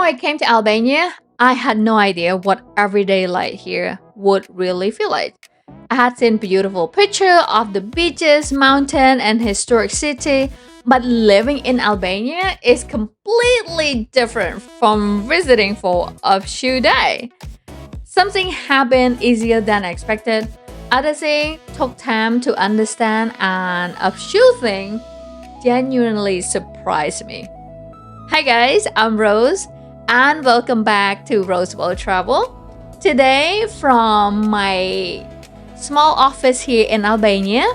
I came to Albania, I had no idea what everyday life here would really feel like. I had seen beautiful pictures of the beaches, mountain, and historic city, but living in Albania is completely different from visiting for a few days. Something happened easier than expected. Other things took time to understand, and a few things genuinely surprised me. Hi guys, I'm Rose, and welcome back to Rose World Travel. Today, from my small office here in Albania,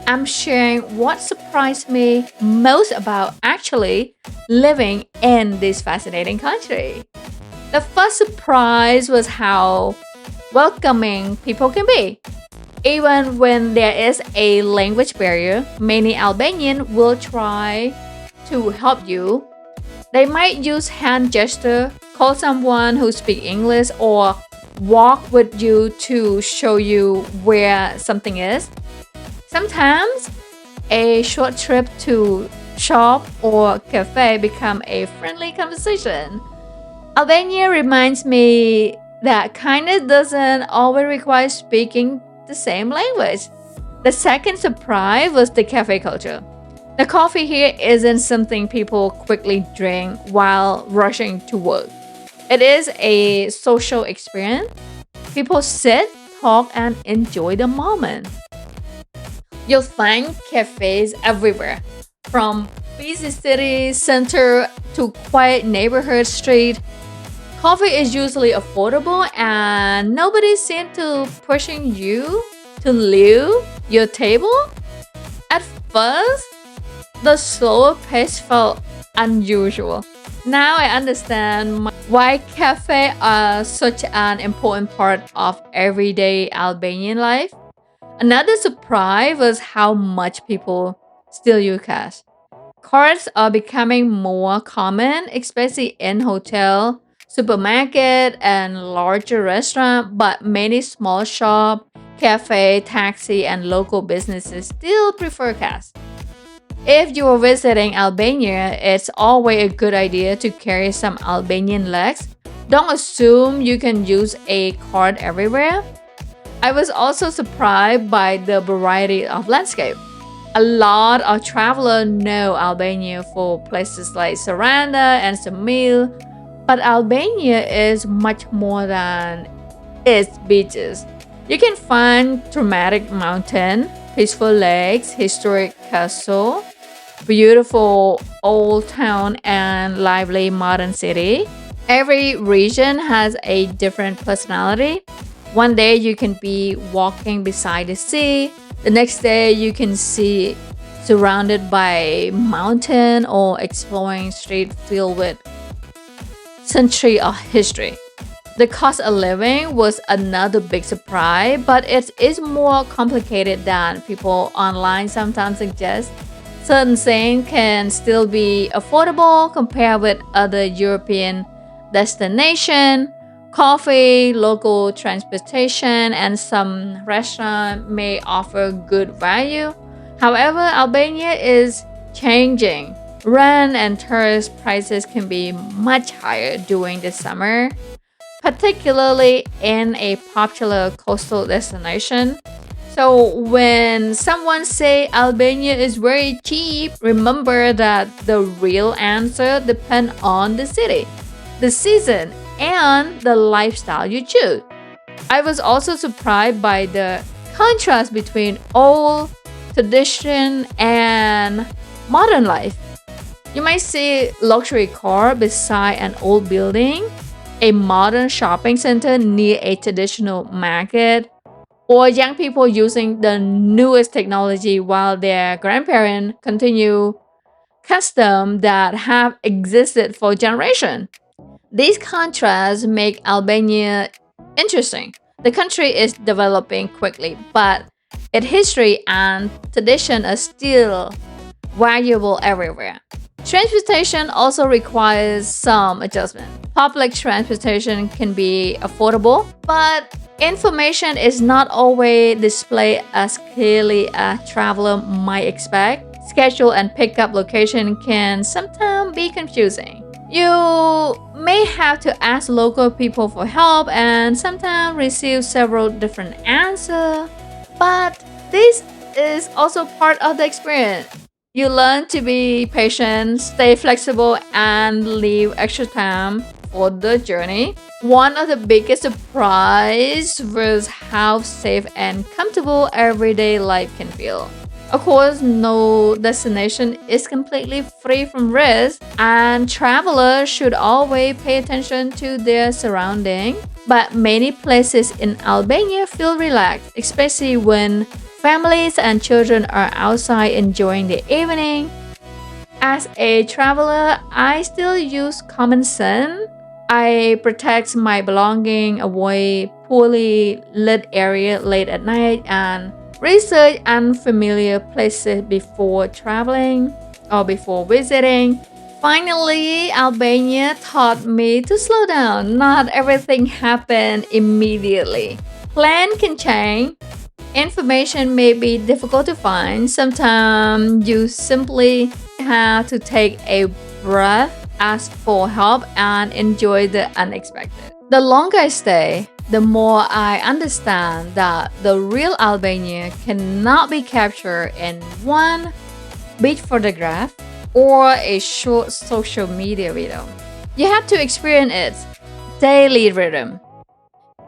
I'm sharing what surprised me most about actually living in this fascinating country. The first surprise was how welcoming people can be. Even when there is a language barrier, many Albanians will try to help you. They might use hand gesture, call someone who speaks English, or walk with you to show you where something is. Sometimes a short trip to shop or cafe become a friendly conversation. Albania reminds me that kindness doesn't always require speaking the same language. The second surprise was the cafe culture. The coffee here isn't something people quickly drink while rushing to work. It is a social experience. People sit, talk, and enjoy the moment. You'll find cafes everywhere, from busy city center to quiet neighborhood street. Coffee is usually affordable and nobody seems to pushing you to leave your table. At first, the slower pace felt unusual. Now I understand why cafes are such an important part of everyday Albanian life. Another surprise was how much people still use cash. Cards are becoming more common, especially in hotel, supermarket, and larger restaurant. But many small shop, cafe, taxi, and local businesses still prefer cash. If you are visiting Albania, it's always a good idea to carry some Albanian legs. Don't assume you can use a card everywhere. I was also surprised by the variety of landscape. A lot of travelers know Albania for places like Sarandë and Ksamil, but Albania is much more than its beaches. You can find dramatic mountain, peaceful lakes, historic castle, beautiful old town, and lively modern city. Every region has a different personality. One day you can be walking beside the sea. The next day you can see surrounded by mountain or exploring street filled with century of history. The cost of living was another big surprise, but it is more complicated than people online sometimes suggest. Certain things can still be affordable compared with other European destinations. Coffee, local transportation, and some restaurants may offer good value. However, Albania is changing. Rent and tourist prices can be much higher during the summer, particularly in a popular coastal destination. So when someone say Albania is very cheap, remember that the real answer depends on the city, the season, and the lifestyle you choose. I was also surprised by the contrast between old tradition and modern life. You might see luxury car beside an old building, a modern shopping center near a traditional market, or young people using the newest technology while their grandparents continue customs that have existed for generations. These contrasts make Albania interesting. The country is developing quickly, but its history and tradition are still valuable everywhere. Transportation also requires some adjustment. Public transportation can be affordable, but information is not always displayed as clearly as traveler might expect. Schedule and pickup location can sometimes be confusing. You may have to ask local people for help and sometimes receive several different answers, but this is also part of the experience. You learn to be patient, stay flexible, and leave extra time for the journey. One of the biggest surprise was how safe and comfortable everyday life can feel. Of course, no destination is completely free from risk, and travelers should always pay attention to their surroundings. But many places in Albania feel relaxed, especially when families and children are outside enjoying the evening. As a traveler, I still use common sense. I protect my belonging, avoid poorly lit area late at night, and research unfamiliar places before traveling or before visiting. Finally, Albania taught me to slow down. Not everything happened immediately. Plan can change. Information may be difficult to find. Sometimes you simply have to take a breath, ask for help, and enjoy the unexpected. The longer I stay, the more I understand that the real Albania cannot be captured in one beach photograph or a short social media video. You have to experience its daily rhythm,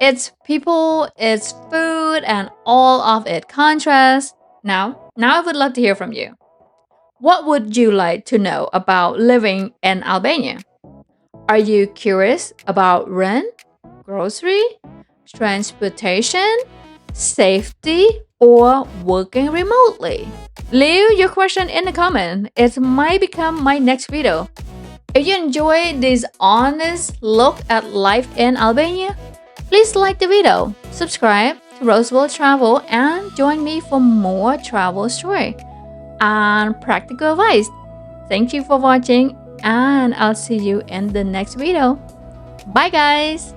its people, its food, and all of its contrasts. Now I would love to hear from you. What would you like to know about living in Albania? Are you curious about rent, grocery, transportation, safety, or working remotely? Leave your question in the comment. It might become my next video. If you enjoyed this honest look at life in Albania, please like the video, subscribe to Rosewell Travel, and join me for more travel story and practical advice. Thank you for watching, and I'll see you in the next video. Bye guys!